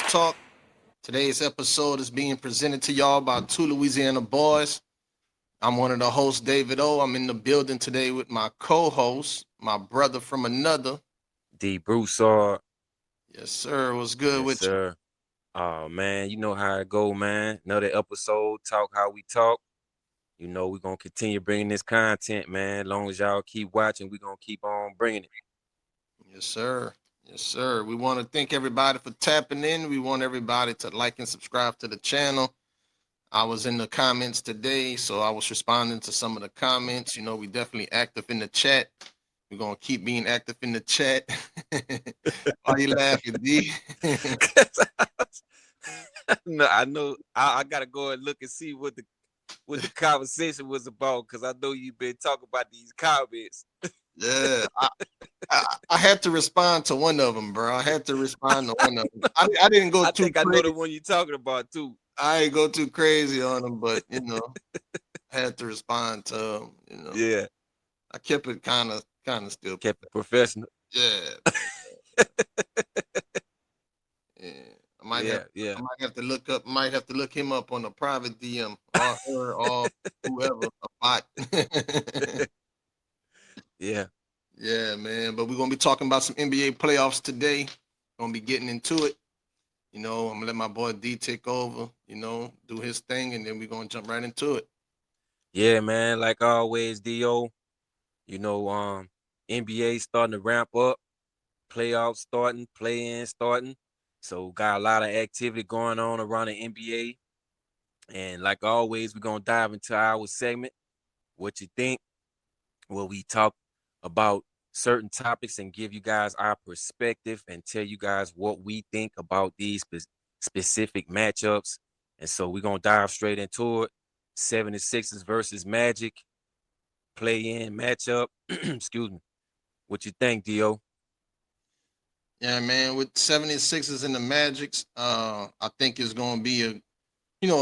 Talk. Today's episode is being presented to y'all by two Louisiana boys. I'm one of the hosts, David O. I'm in the building today with my co-host, my brother from another. D. Broussard. Yes, sir. What's good Yes, with you? sir. Oh man, you know how it go, man. Another episode, talk how we talk. We're gonna continue bringing this content, man. Long as y'all keep watching, we're gonna keep on bringing it. Yes, sir. Yes, sir. We want to thank everybody for tapping in. We want everybody to like and subscribe to the channel. I was in the comments today, so I was responding to some of the comments. We definitely active in the chat. We're gonna keep being active in the chat. Why you laughing, D? No, I know I gotta go and look and see what the conversation was about, because I know you've been talking about these comments. Yeah, I had to respond to one of them, bro. I had to respond to one of them. I didn't go I too think I know the crazy. one you're talking about too. I didn't go too crazy on them, but I had to respond to them. Yeah, I kept it kind of still. kept it professional. Yeah, yeah. I might have Yeah, yeah, I might have to look up. Might have to look him up on a private DM or her or whoever a bot. yeah. Yeah, man. But we're gonna be talking about some NBA playoffs today. Gonna be getting into it. I'm gonna let my boy D take over, do his thing, and then we're gonna jump right into it. Yeah, man. Like always, Do. You know, NBA starting to ramp up, playoffs starting, play-in starting. So got a lot of activity going on around the NBA. And like always, we're gonna dive into our segment. What you think? Where we talk about certain topics and give you guys our perspective and tell you guys what we think about these specific matchups. And so we're gonna dive straight into it. 76ers versus Magic play-in matchup. Excuse me. What you think, Dio? Yeah, man. With 76ers and the Magics, I think it's gonna be a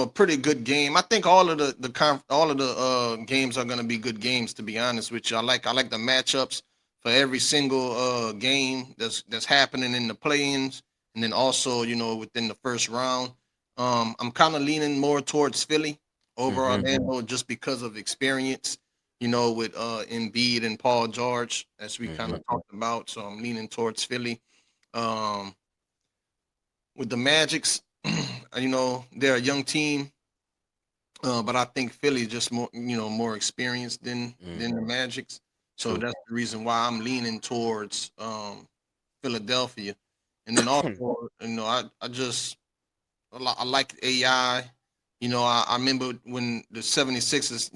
pretty good game. I think all of the games are gonna be good games. To be honest with you, I like the matchups for every single game that's happening in the play-ins, and then also within the first round. I'm kind of leaning more towards Philly over Mm-hmm. Orlando just because of experience. With Embiid and Paul George, as we kind Mm-hmm. of talked about. So I'm leaning towards Philly. Um, with the Magics, they're a young team, but I think Philly just more experienced than the Mm-hmm. Magics. So True. that's the reason why I'm leaning towards Philadelphia. And then also, I like AI. I remember when the 76ers,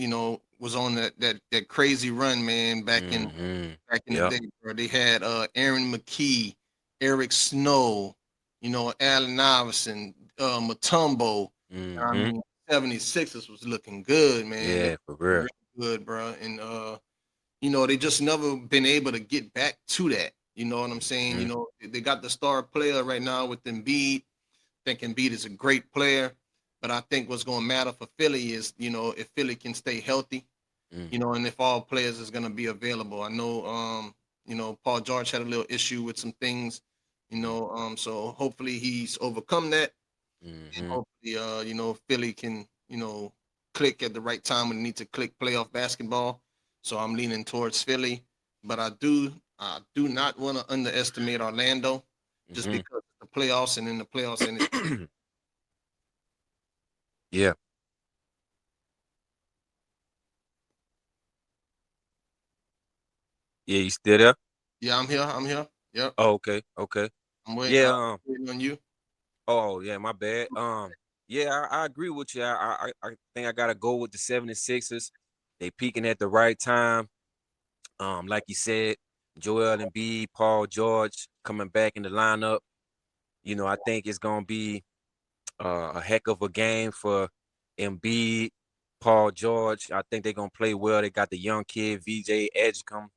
was on that crazy run, man, Mm-hmm. back in the Yep. day, bro. They had Aaron McKee, Eric Snow, Allen Iverson, Matumbo. I Mm-hmm. mean, 76ers was looking good, man. They Yeah, for were real. really good, bro. And they just never been able to get back to that. You know what I'm saying? Mm-hmm. They got the star player right now with Embiid. I think Embiid is a great player, but I think what's going to matter for Philly is, if Philly can stay healthy, and if all players is going to be available. I know, Paul George had a little issue with some things, so hopefully he's overcome that, and Mm-hmm. hopefully, Philly can, click at the right time when they need to click playoff basketball. So I'm leaning towards Philly, but I do not want to underestimate Orlando just Mm-hmm. because of the playoffs and in the playoffs and Yeah. Yeah, you still there? yeah, I'm here. I'm here. Yep. Oh, okay. Okay. I'm waiting. Yeah. Waiting on you. Oh, yeah, my bad. Yeah, I agree with you. I think I gotta go with the 76ers. They peaking at the right time. Like you said, Joel Embiid, Paul George coming back in the lineup. I think it's gonna be a heck of a game for Embiid, Paul George. I think they're gonna play well. They got the young kid VJ Edgecombe,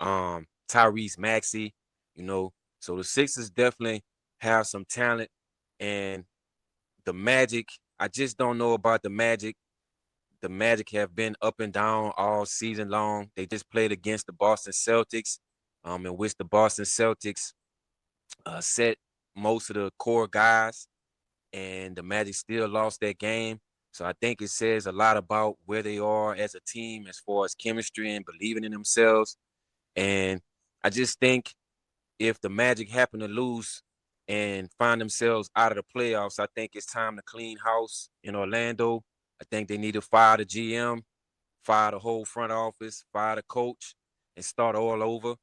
Tyrese Maxey. You know, so the Sixers definitely have some talent, and the Magic. I just don't know about the Magic. The Magic have been up and down all season long. They just played against the Boston Celtics, in which the Boston Celtics set. most of the core guys, and the Magic still lost that game. So I think it says a lot about where they are as a team as far as chemistry and believing in themselves. And I just think if the Magic happen to lose and find themselves out of the playoffs, I think it's time to clean house in Orlando. I think they need to fire the GM, fire the whole front office, fire the coach, and start all over.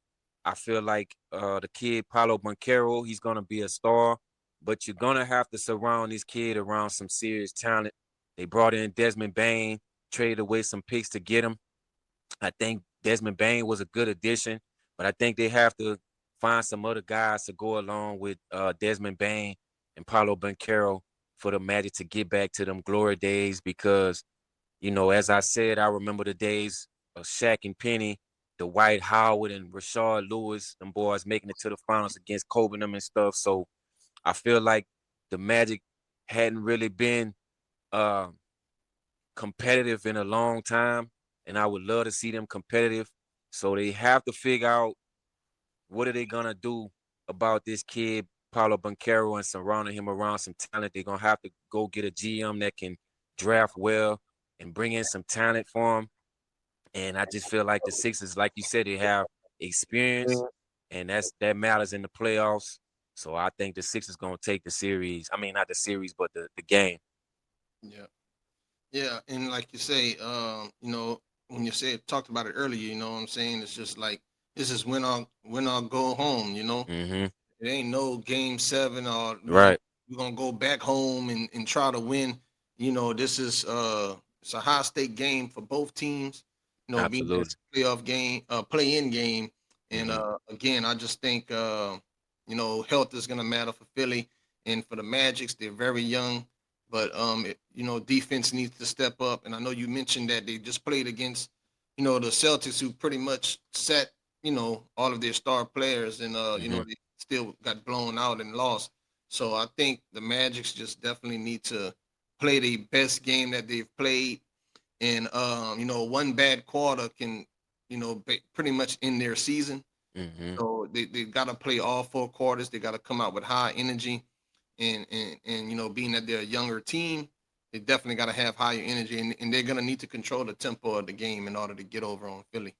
I feel like the kid Paulo Banchero, he's gonna be a star, but you're gonna have to surround this kid around some serious talent. They brought in Desmond Bain, traded away some picks to get him. I think Desmond Bain was a good addition, but I think they have to find some other guys to go along with Desmond Bain and Paulo Banchero for the Magic to get back to them glory days. Because, as I said, I remember the days of Shaq and Penny, the Dwight Howard and Rashard Lewis, them boys making it to the finals against Kobe and them and stuff. So I feel like the Magic hadn't really been uh, competitive in a long time, and I would love to see them competitive. So they have to figure out what are they gonna do about this kid Paulo Banchero and surrounding him around some talent. They're gonna have to go get a GM that can draft well and bring in some talent for him. And I just feel like the Sixers, like you said, they have experience, and that matters in the playoffs. So I think the Sixers gonna take the series. I mean, not the series, but the game. Yeah. Yeah, and like you say, when you said talked about it earlier, you know what I'm saying? It's just like this is when I'll go home, you know. Mm-hmm. It ain't no game 7 or Right. we're gonna go back home and try to win. This is it's a high stake game for both teams, being that Absolutely. it's a playoff game, play in game. And Mm-hmm. again, I just think health is gonna matter for Philly and for the Magics. They're very young, but defense needs to step up. And I know you mentioned that they just played against, the Celtics, who pretty much set, all of their star players, and Mm-hmm. they still got blown out and lost. So I think the Magics just definitely need to play the best game that they've played. And one bad quarter can, pretty much end their season. Mm-hmm. So they got to play all 4 quarters. They got to come out with high energy, and being that they're a younger team, they definitely got to have higher energy, and they're gonna need to control the tempo of the game in order to get over on Philly.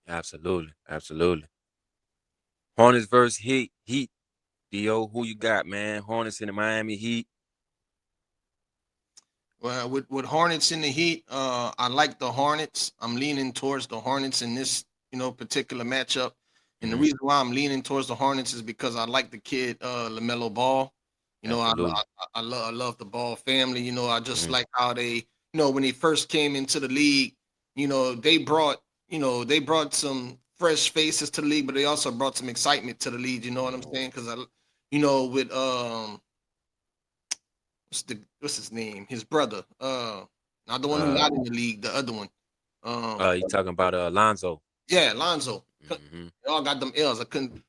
Absolutely. Absolutely. Hornets versus Heat. Heat. Dio, who you got, man? Hornets in the Miami Heat. Well, with Hornets in the Heat, I like the Hornets. I'm leaning towards the Hornets in this, particular matchup. And the Mm-hmm. reason why I'm leaning towards the Hornets is because I like the kid Lamelo Ball. Absolutely. I love the Ball family. I just Mm-hmm. like how they, when they first came into the league, they brought some fresh faces to the league, but they also brought some excitement to the league. You know what I'm saying? Because with what's his name? His brother. Not the one who's Uh, not in the league, the other one. you talking about Lonzo? Yeah, Lonzo. Mm-hmm. They all got them L's. I couldn't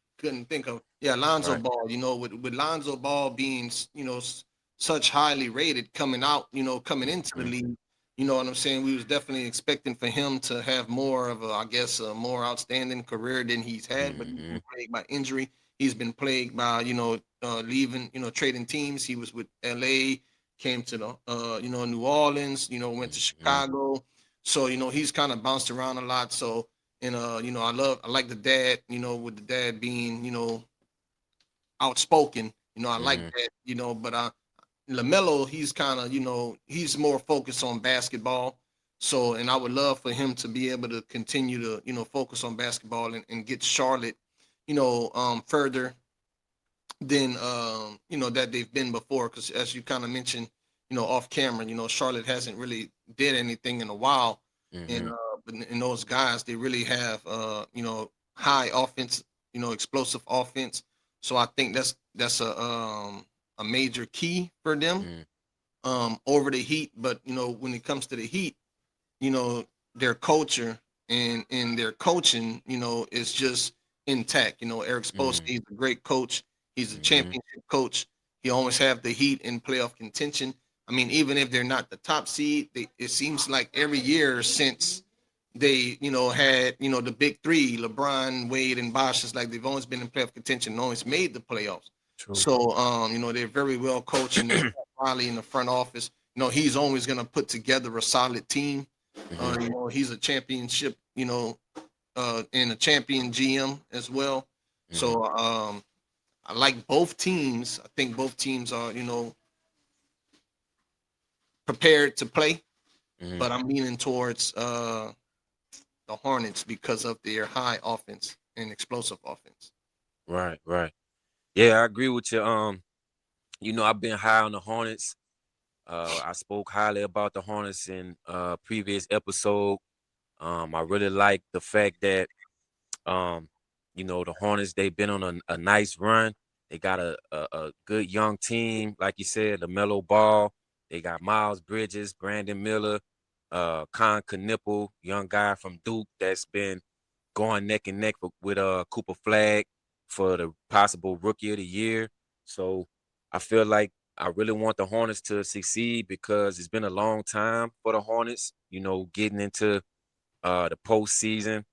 think of. Yeah, Lonzo Right. Ball. With Lonzo Ball being such highly rated coming out, coming into the Mm-hmm. league. You know what I'm saying? We was definitely expecting for him to have more of a, I guess, a more outstanding career than he's had, but he's Mm-hmm. been plagued by injury. He's been plagued by leaving, trading teams. He was with LA, came to the New Orleans, went to Mm-hmm. Chicago. So he's kind of bounced around a lot. So and I like the dad, with the dad being, outspoken. I like Mm-hmm. that, but LaMelo, he's kind of, he's more focused on basketball. So, and I would love for him to be able to continue to, focus on basketball and get Charlotte, further than that they've been before. Because as you kind of mentioned, off camera, Charlotte hasn't really did anything in a while, and Mm-hmm. but in those guys, they really have high offense, explosive offense. So I think that's a major key for them over the Heat. But when it comes to the Heat, their culture and their coaching, is just intact. Eric Spoelstra, Mm-hmm. he's a great coach. He's a Mm-hmm. championship coach. He always have the Heat in playoff contention. I mean, even if they're not the top seed, it seems like every year since they, had, the big three, LeBron, Wade, and Bosh, it's like they've always been in playoff contention and always made the playoffs. True. So they're very well coached, and Riley in the front office. He's always going to put together a solid team. Hmm. He's a championship, and a champion GM as well. Hmm. So I like both teams. I think both teams are, prepared to play, Hmm. but I'm leaning towards the Hornets because of their high offense and explosive offense. Right, right. Yeah, I agree with you. I've been high on the Hornets. I spoke highly about the Hornets in previous episode. I really like the fact that um, the Hornets, they've been on a nice run. They got a good young team, like you said, LaMelo Ball. They got Miles Bridges, Brandon Miller, Con Knipple, young guy from Duke that's been going neck and neck with Cooper Flag for the possible Rookie of the Year. So I feel like I really want the Hornets to succeed because it's been a long time for the Hornets, getting into the postseason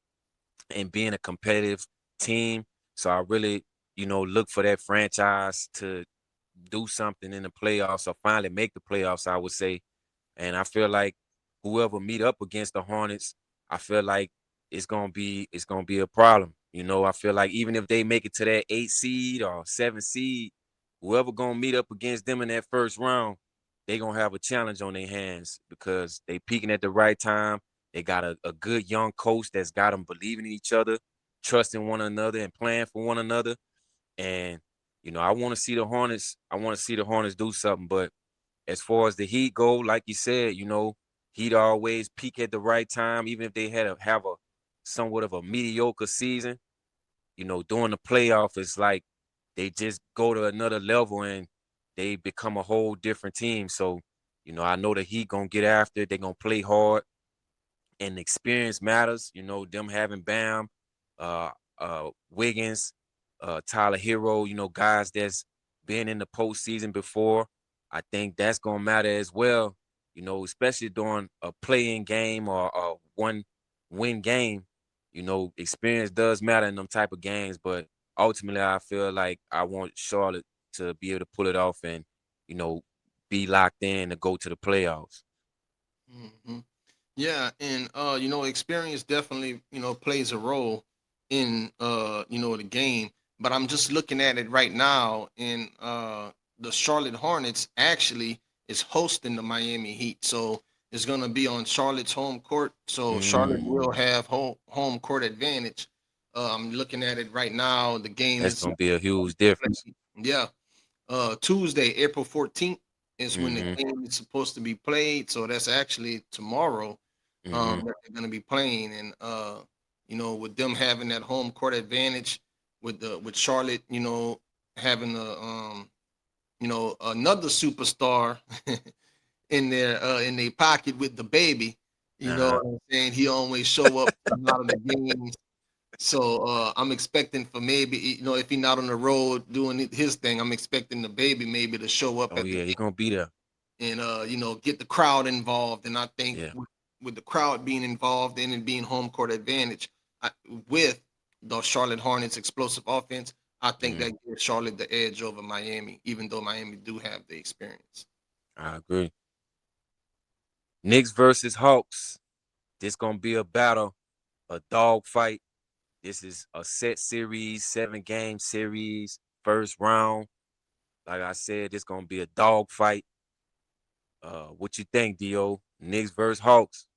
and being a competitive team. So I really, look for that franchise to do something in the playoffs or finally make the playoffs, I would say. And I feel like whoever meet up against the Hornets, I feel like it's gonna be a problem. I feel like even if they make it to that 8 seed or 7 seed, whoever gonna meet up against them in that first round, they gonna have a challenge on their hands because they peaking at the right time. They got a good young coach that's got them believing in each other, trusting one another, and playing for one another. And I want to see the Hornets. I want to see the Hornets do something. But as far as the Heat go, like you said, Heat always peak at the right time, even if they have a somewhat of a mediocre season. During the playoff, it's like they just go to another level and they become a whole different team. So, I know the Heat gonna get after it. They're gonna play hard and experience matters. Them having Bam, uh, Wiggins, Tyler Hero. Guys that's been in the postseason before. I think that's gonna matter as well. Especially during a playing game or a one-win game. Experience does matter in them type of games, but ultimately, I feel like I want Charlotte to be able to pull it off and you know be locked in to go to the playoffs. Hmm. Yeah, and experience definitely plays a role in the game. But I'm just looking at it right now, and the Charlotte Hornets actually is hosting the Miami Heat, so it's gonna be on Charlotte's home court. So Charlotte Mm. will have home court advantage. I'm looking at it right now. The game That's is gonna be a huge difference. yeah. Tuesday, April 14th is when the Mhm. game is supposed to be played. So that's actually tomorrow Mhm. that they're going to be playing. And with them having that home court advantage, with Charlotte, having another superstar in their pocket with the baby. You know Uh-huh. what I'm saying? He always show up to a lot of the games. So I'm expecting for maybe if he's not on the road doing his thing, I'm expecting the baby maybe to show up Oh at the yeah, he game gonna be there. and get the crowd involved. And I think Yeah. with the crowd being involved and it being home court advantage with the Charlotte Hornets explosive offense, I think Mhm. that gives Charlotte the edge over Miami, even though Miami do have the experience. I agree. Knicks versus Hawks. This gonna be a battle, a dog fight. This is a set series, 7 game series, first round. Like I said, this gonna be a dog fight. What you think, Do? Knicks versus Hawks.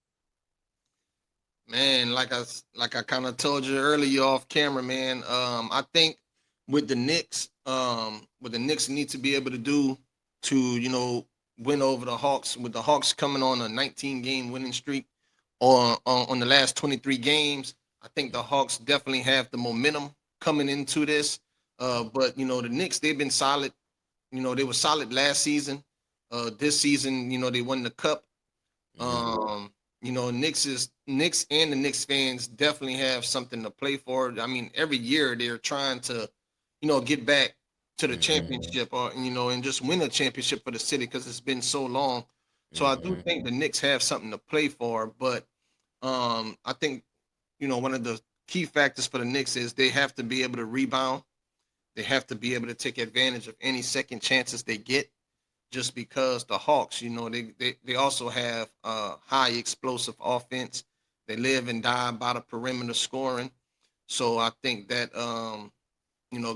Man, like I kind of told you earlier off camera, man. I think what the Knicks need to be able to do to win over the Hawks, with the Hawks coming on a 19 game winning streak on the last 23 games. I think the Hawks definitely have the momentum coming into this. But the Knicks, they've been solid. They were solid last season. This season, they won the cup. Mm-hmm. Knicks and the Knicks fans definitely have something to play for. I mean, every year they're trying to, get back to the Mm-hmm. championship, or and just win a championship for the city because it's been so long. So I do Mm-hmm. think the Knicks have something to play for, but I think one of the key factors for the Knicks is they have to be able to rebound. They have to be able to take advantage of any second chances they get. Just because the Hawks, they also have high explosive offense. They live and die by the perimeter scoring. So I think that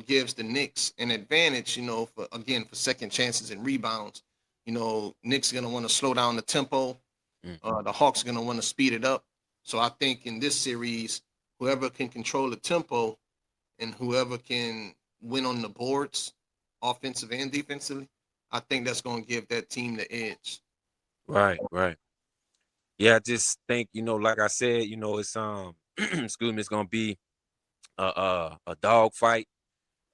gives the Knicks an advantage, for second chances and rebounds. Knicks gonna want to slow down the tempo. Mm-hmm. The Hawks are gonna want to speed it up. So I think in this series, whoever can control the tempo and whoever can win on the boards, offensive and defensively, I think that's gonna give that team the edge. Right, right. Yeah, I just think, like I said, it's excuse me, it's gonna be a dog fight.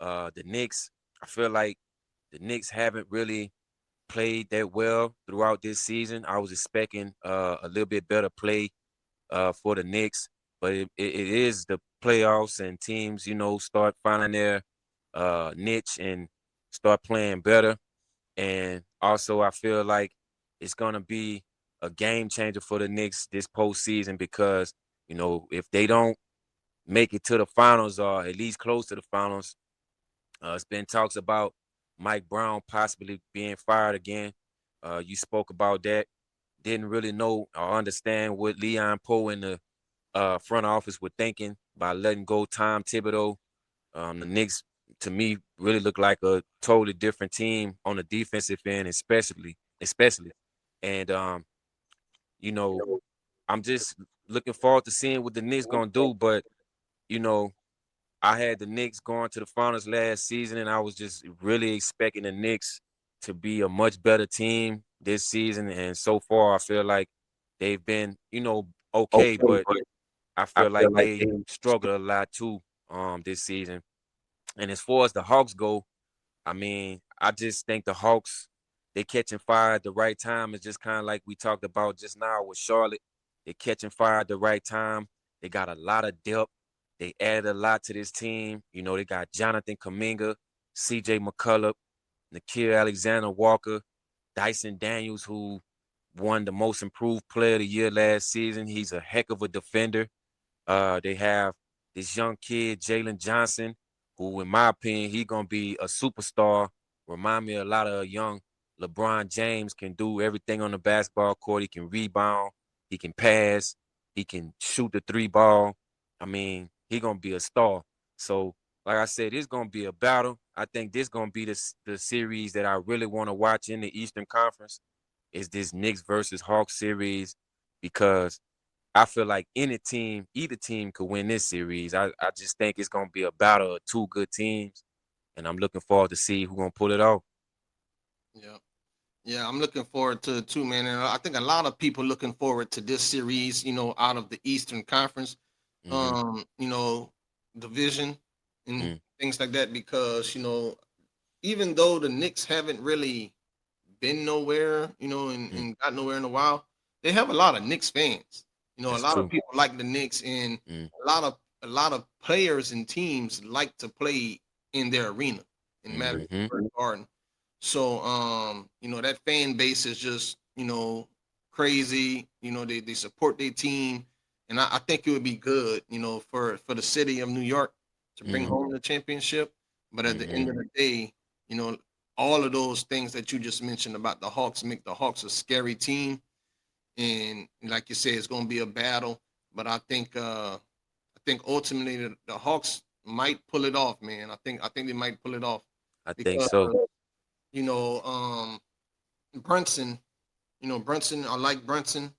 The Knicks, I feel like the Knicks haven't really played that well throughout this season. I was expecting a little bit better play for the Knicks, but it is the playoffs and teams, start finding their niche and start playing better. And also, I feel like it's gonna be a game changer for the Knicks this postseason because if they don't make it to the finals or at least close to the finals, it's been talks about Mike Brown possibly being fired again. You spoke about that. Didn't really know or understand what Leon Poe and the front office were thinking by letting go Tom Thibodeau. The Knicks, to me, really look like a totally different team on the defensive end, especially. And you know, I'm just looking forward to seeing what the Knicks gonna do. But you know, I had the Knicks going to the finals last season, and I was just really expecting the Knicks to be a much better team this season. And so far, I feel like they've been, okay, Okay, but but I I feel feel like like they they struggled a lot too this season. And as far as the Hawks go, I mean, I just think the Hawks, they catching fire at the right time. It's just kind of like we talked about just now with Charlotte. They catching fire at the right time. They got a lot of depth. They added a lot to this team. They got Jonathan Kuminga, CJ McCullough, Nikhil Alexander Walker, Dyson Daniels, who won the most improved player of the year last season. He's a heck of a defender. They have this young kid, Jalen Johnson, who, in my opinion, he gonna be a superstar. Remind me a lot of young LeBron James. Can do everything on the basketball court. He can rebound. He can pass. He can shoot the three ball. I mean, he gonna be a star. So, like I said, it's gonna be a battle. I think this gonna be the series that I really want to watch in the Eastern Conference. Is this Knicks versus Hawks series because I feel like either team could win this series. I just think it's gonna be a battle of two good teams, and I'm looking forward to see who's gonna pull it off. Yeah. Yeah, I'm looking forward to it too, man. And I think a lot of people looking forward to this series, out of the Eastern Conference, Mm-hmm. um, you know, division and Mm-hmm. things like that, because, even though the Knicks haven't really been nowhere, and got nowhere in a while, they have a lot of Knicks fans. A That's lot of true. people like the Knicks, and Mm-hmm. a lot of players and teams like to play in their arena in Madison Mm-hmm. Square Garden. So that fan base is just, crazy. They support their team. And I think it would be good, for the city of New York to bring Mm-hmm. home the championship. But at the Mm-hmm. end of the day, you know, all of those things that you just mentioned about the Hawks make the Hawks a scary team. And like you said, it's gonna be a battle. But I think ultimately the Hawks might pull it off, man. I think they might pull it off I think because so. you know, um Brunson, Brunson, I like Brunson,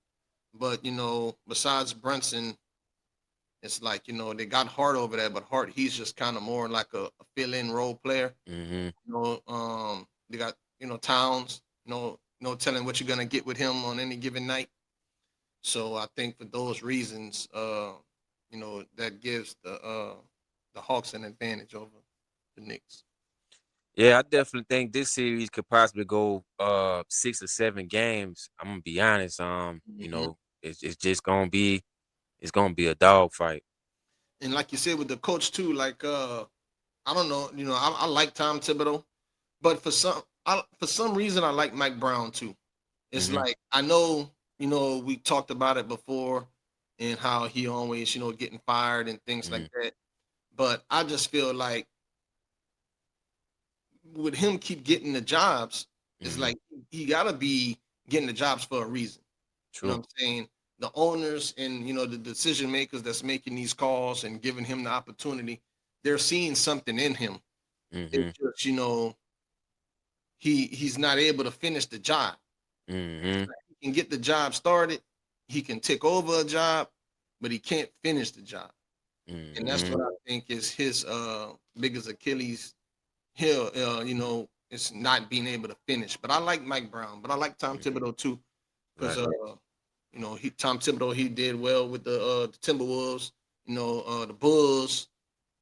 but besides Brunson, it's like, they got Hart over there, but Hart, he's just kind of more like a fill-in role player. Mm-hmm. They got, Towns, no telling what you're gonna get with him on any given night. So I think for those reasons, that gives the Hawks an advantage over the Knicks. Yeah, I definitely think this series could possibly go 6 or 7 games. I'm gonna be honest. Hmm. It's just gonna be a dog fight. And like you said with the coach too, like I don't know, I like Tom Thibodeau, but for some reason I like Mike Brown too. It's Mm-hmm. like I know, we talked about it before and how he always, getting fired and things Mm-hmm. like that. But I just feel like with him keep getting the jobs, it's Mhm. like he gotta be getting the jobs for a reason. You know True. what I'm saying? The owners and the decision makers that's making these calls and giving him the opportunity, they're seeing something in him. It's Mhm. just he's not able to finish the job. It's Mhm. like he can get the job started, he can take over a job, but he can't finish the job. And that's Mhm. what I think is his biggest Achilles heel. It's not being able to finish. But I like Mike Brown, but I like Tom Mhm. Thibodeau too, because Right. he Tom Thibodeau he did well with the Timberwolves, the Bulls,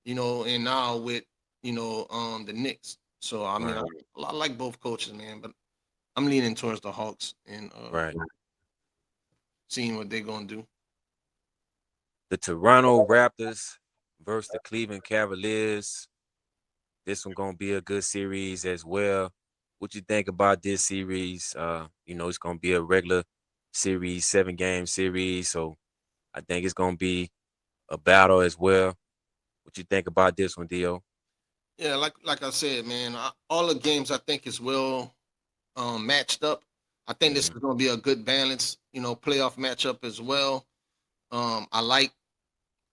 and now with the Knicks. So I mean, Right. I like both coaches, man, but I'm leaning towards the Hawks and Right. seeing what they're gonna do. The Toronto Raptors versus the Cleveland Cavaliers. This one gonna be a good series as well. What you think about this series? It's gonna be a regular series, 7 game series. So I think it's gonna be a battle as well. What you think about this one, Dio? Yeah, like I said, man, all the games I think is well matched up. I think this Mm-hmm. is going to be a good balance, playoff matchup as well. Um, I like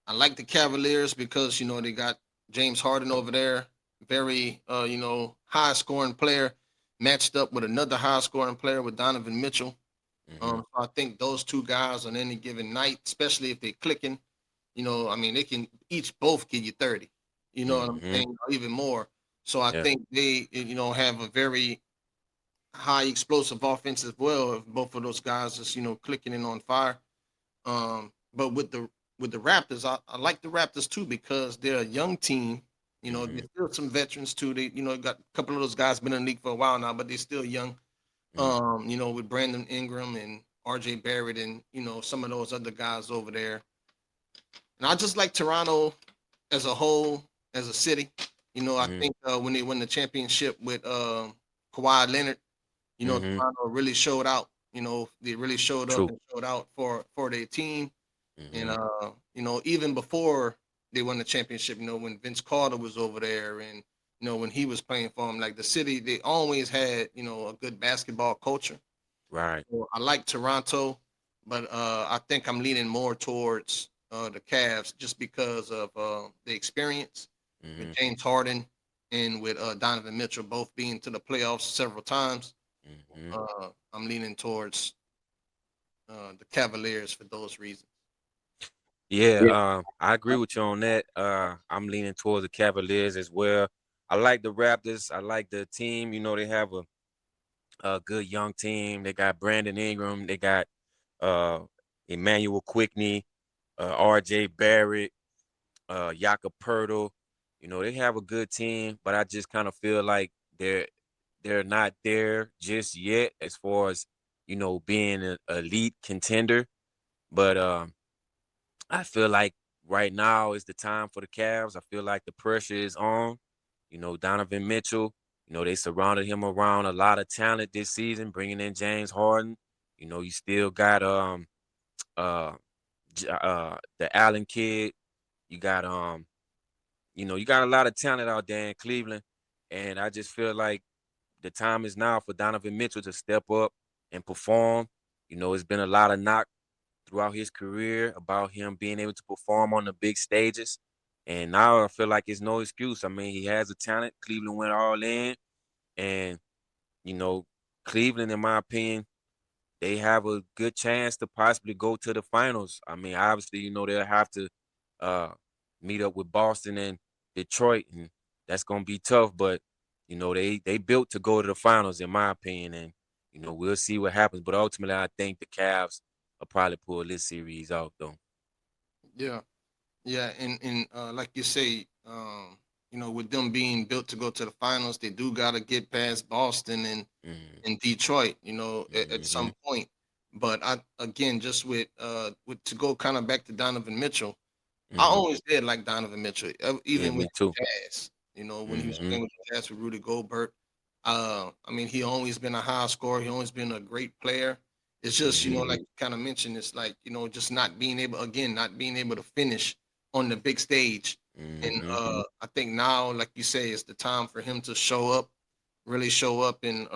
I like the Cavaliers because they got James Harden over there, very high scoring player, matched up with another high scoring player with Donovan Mitchell. Mm-hmm. So I think those two guys on any given night, especially if they're clicking, I mean, they can each both give you 30. You know what I'm Mm-hmm. saying? Or even more. So I Yeah. think they, have a very high explosive offense as well. If both of those guys is, clicking in on fire. But with the Raptors, I like the Raptors too because they're a young team. Mm-hmm. There's still some veterans too. They, got a couple of those guys been in the league for a while now, but they're still young. Mm-hmm. With Brandon Ingram and RJ Barrett and some of those other guys over there. And I just like Toronto as a whole, as a city. I Mm-hmm. think when they won the championship with Kawhi Leonard, Mm-hmm. Toronto really showed out. They really showed up True. and showed out for their team. And Mm-hmm. even before they won the championship, when Vince Carter was over there and when he was playing for them, like the city, they always had a good basketball culture. Right. So I like Toronto, but I think I'm leaning more towards the Cavs just because of the experience with Mm-hmm. James Harden and with Donovan Mitchell both being to the playoffs several times. Mm-hmm. I'm leaning towards the Cavaliers for those reasons. Yeah, I agree with you on that. I'm leaning towards the Cavaliers as well. I like the Raptors. I like the team. They have a good young team. They got Brandon Ingram. They got uh, Emmanuel Quickney, R.J. Barrett, Jakob Pertl. They have a good team, but I just kind of feel like they're not there just yet as far as being an elite contender. But I feel like right now is the time for the Cavs. I feel like the pressure is on. Donovan Mitchell. They surrounded him around a lot of talent this season, bringing in James Harden. You still got uh the Allen kid. You got you got a lot of talent out there in Cleveland, and I just feel like the time is now for Donovan Mitchell to step up and perform. It's been a lot of knock throughout his career about him being able to perform on the big stages. And now I feel like it's no excuse. I mean, he has a talent. Cleveland went all in. And, you know, Cleveland, in my opinion, they have a good chance to possibly go to the finals. I mean, obviously, they'll have to uh, meet up with Boston and Detroit, and that's gonna be tough. But they built to go to the finals, in my opinion, and we'll see what happens. But ultimately, I think the Cavs will probably pull this series out, though. Yeah, yeah, and like you say, with them being built to go to the finals, they do got to get past Boston and Mm-hmm. Detroit, at Mm-hmm. some point. But I again, just with to go kind of back to Donovan Mitchell, I Mm-hmm. always did like Donovan Mitchell, Yeah, even with me too. the Jazz. When he was Mm-hmm. playing with the Jazz with Rudy Gobert. I mean, he always been a high scorer. He always been a great player. It's just, Mm-hmm. like you kind of mentioned, it's like just not being able to finish on the big stage. And Mm-hmm. I think now, like you say, it's the time for him to show up. really show up and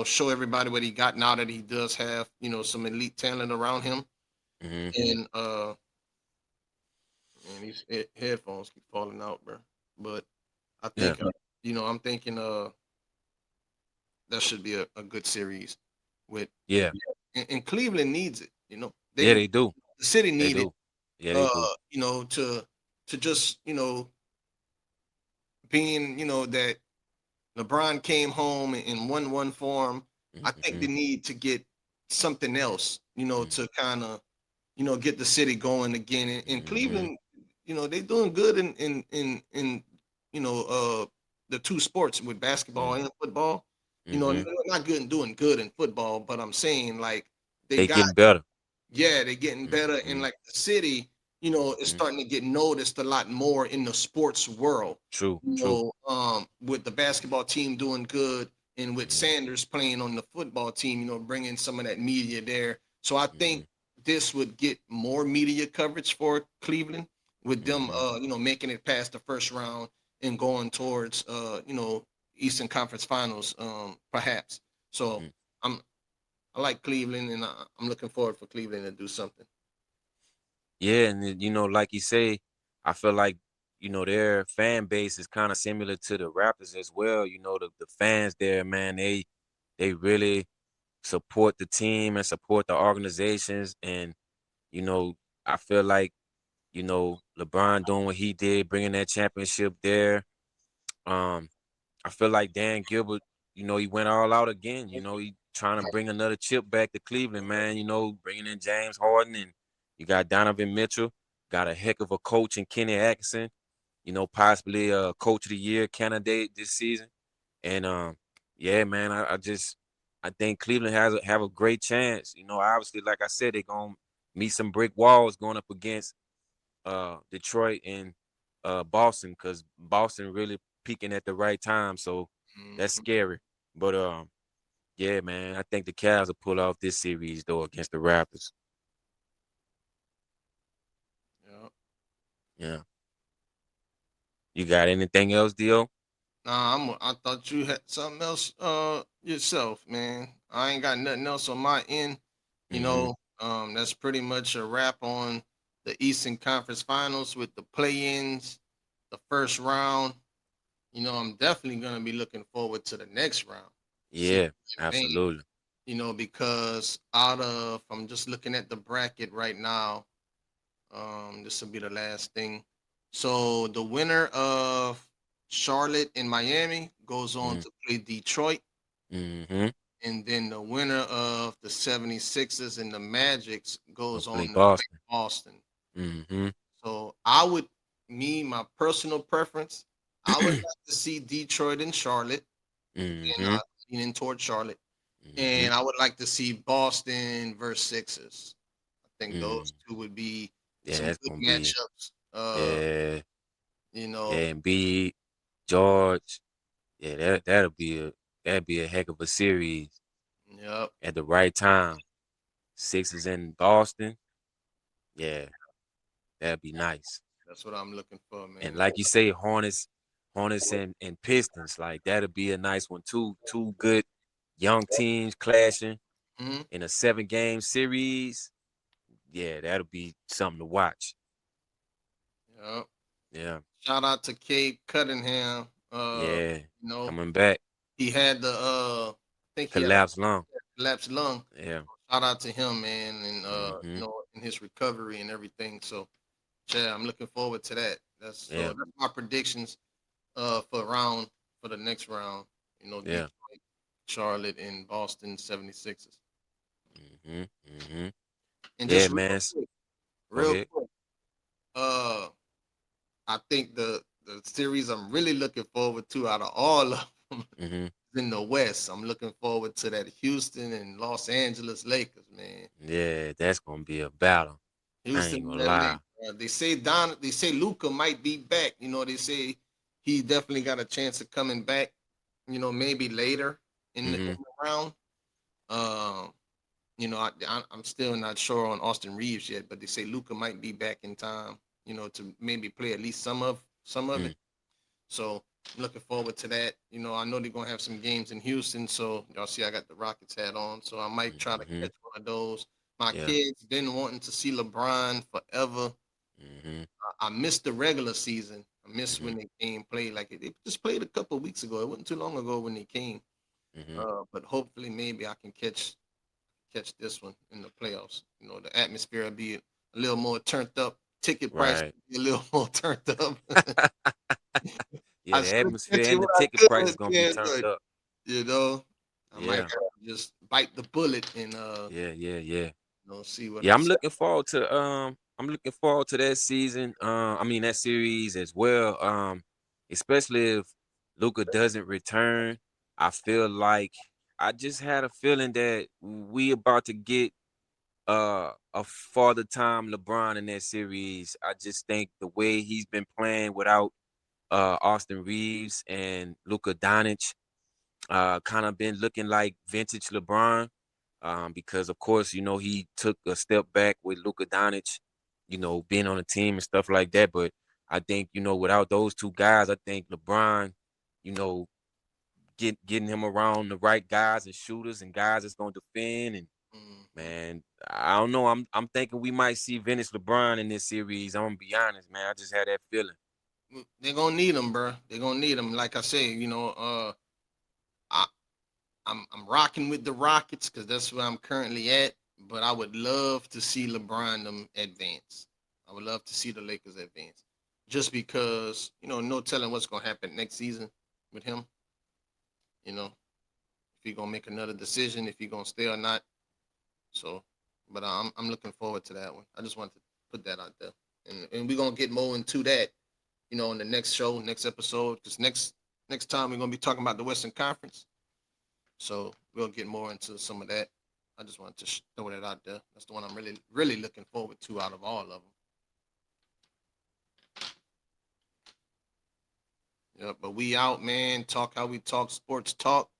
show everybody what he got now that he does have some elite talent around him. Hmm. And man, these headphones keep falling out, bro. But I Yeah, think I'm thinking that should be a good series with yeah, and Cleveland needs it. yeah. They They do. the city They needed do. Yeah, they uh do. to just being that LeBron came home and won one for him. I think Hmm. they need to get something else, to kind of, get the city going again. And Hmm. Cleveland, they doing good in you know the two sports with basketball and football. Hmm. They're not good and doing good in football, but I'm saying like they They got getting better. yeah, they're getting better, and Hmm. like the city, is Hmm. starting to get noticed a lot more in the sports world. True. True. With the basketball team doing good, and with Hmm. Sanders playing on the football team, bringing some of that media there. So I Hmm. think this would get more media coverage for Cleveland with them, Hmm. making it past the first round and going towards, Eastern Conference Finals, perhaps. So I'm I like Cleveland, and I'm looking forward for Cleveland to do something. Yeah, and then, like you say, I feel like their fan base is kind of similar to the Raptors as well. The fans there, man, they really support the team and support the organizations, and you know, I feel like LeBron doing what he did, bringing that championship there. Um, I feel like Dan Gilbert, he went all out again. He trying to bring another chip back to Cleveland, man. Bringing in James Harden, and you got Donovan Mitchell, got a heck of a coach in Kenny Atkinson. Possibly a coach of the year candidate this season. And yeah, man, I think Cleveland have a great chance. Obviously, like I said, they're gonna meet some brick walls going up against Detroit and Boston, because Boston really peaking at the right time. So that's Mhm. scary. But yeah, man, I think the Cavs will pull off this series though against the Raptors. Yeah. Yeah. You got anything else, Dio? Nah, I thought you had something else yourself, man. I ain't got nothing else on my end. Mm-hmm. That's pretty much a wrap on the Eastern Conference Finals with the play-ins, the first round. I'm definitely gonna be looking forward to the next round. See, Yeah, man, absolutely. because out of I'm just looking at the bracket right now. This will be the last thing. So the winner of Charlotte and Miami goes on Mm-hmm. to play Detroit. Mm-hmm. And then the winner of the 76ers and the Magics Gonna goes on play to play Boston. Boston. Mm-hmm. So my personal preference, I would like to see Detroit and Charlotte, and mm-hmm. leaning toward Charlotte. Mm-hmm. And I would like to see Boston versus Sixers. I think Mm. those two would be Yeah, some that's good gonna be matchups. yeah, You know, yeah, Embiid, George. Yeah, that'd be a heck of a series yep, at the right time. Sixers in Boston. Yeah, that'd be nice. that's what I'm looking for, And man. like you say, Hornets and Pistons, like that'd be a nice one too. Two good young teams clashing Hmm. in a 7-game series. Yeah, that'll be something to watch. Yep. Yeah, Shout out to Cade Cunningham. yeah, You know, coming back, he had I think he had a collapse lung. collapsed lung. Yeah. Shout out to him, man, and Mm-hmm. in his recovery and everything. So yeah, I'm looking forward to that. Yeah. That's my predictions for the next round. Yeah. Detroit, Charlotte, and Boston 76ers. Mm-hmm. Mm-hmm. And Yeah, just man. Go real ahead. quick, uh, I think the series I'm really looking forward to out of all of them Mm-hmm. is in the West. I'm looking forward to that Houston and Los Angeles Lakers, man. Yeah, that's gonna be a battle. I Houston ain't and gonna LA. lie. They say Luca might be back. They say he definitely got a chance of coming back. Maybe later in Mm-hmm. the round. Um, I'm still not sure on Austin Reeves yet, but they say Luca might be back in time. To maybe play at least some of it. Mm. So I'm looking forward to that. I know they're gonna have some games in Houston, so y'all see I got the Rockets hat on, so I might try to Mm-hmm. catch one of those. My Yeah. kids been wanting to see LeBron forever. Mm-hmm. I missed the regular season. I missed Mm-hmm. when they came play. Like they just played a couple of weeks ago. It wasn't too long ago when they came. Mm-hmm. But hopefully, maybe I can catch this one in the playoffs. The atmosphere will be a little more turned up. Ticket price Right. will be a little more turned up. Yeah, I the started atmosphere catching and the what I ticket price is could, gonna be man. turned But up. you know, I might Yeah. have to just bite the bullet and Yeah. Yeah. Yeah. see what Yeah. I I'm say. looking forward to that season. I mean that series as well. Especially if Luca doesn't return. I feel like I just had a feeling that we about to get a farther time LeBron in that series. I just think the way he's been playing without Austin Reeves and Luka Doncic kind of been looking like vintage LeBron. Because of course, he took a step back with Luka Doncic, being on the team and stuff like that. But I think, without those two guys, I think LeBron, you know, getting him around the right guys and shooters and guys that's gonna defend and Hmm. man, I don't know. I'm thinking we might see vintage LeBron in this series. I'm gonna be honest, man. I just had that feeling. They're gonna need them, bro. They're gonna need them. Like I say, I, I'm rocking with the Rockets because that's where I'm currently at. But I would love to see LeBron them advance. I would love to see the Lakers advance, just because no telling what's gonna happen next season with him. You know, if he gonna make another decision, if he gonna stay or not. So, but I'm looking forward to that one. I just wanted to put that out there, and we're gonna get more into that, in the next show, next episode, because next time we're gonna be talking about the Western Conference. So we'll get more into some of that. I just wanted to throw that out there. That's the one I'm really, really looking forward to out of all of them. Yeah, but we out, man. Talk how we talk, sports talk.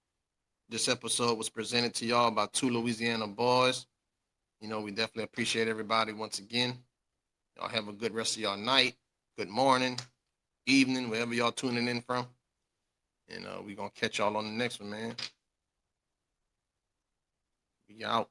This episode was presented to y'all by two Louisiana boys. We definitely appreciate everybody once again. Y'all have a good rest of y'all night, good morning, evening, wherever y'all tuning in from. And we gonna catch y'all on the next one, man. We out.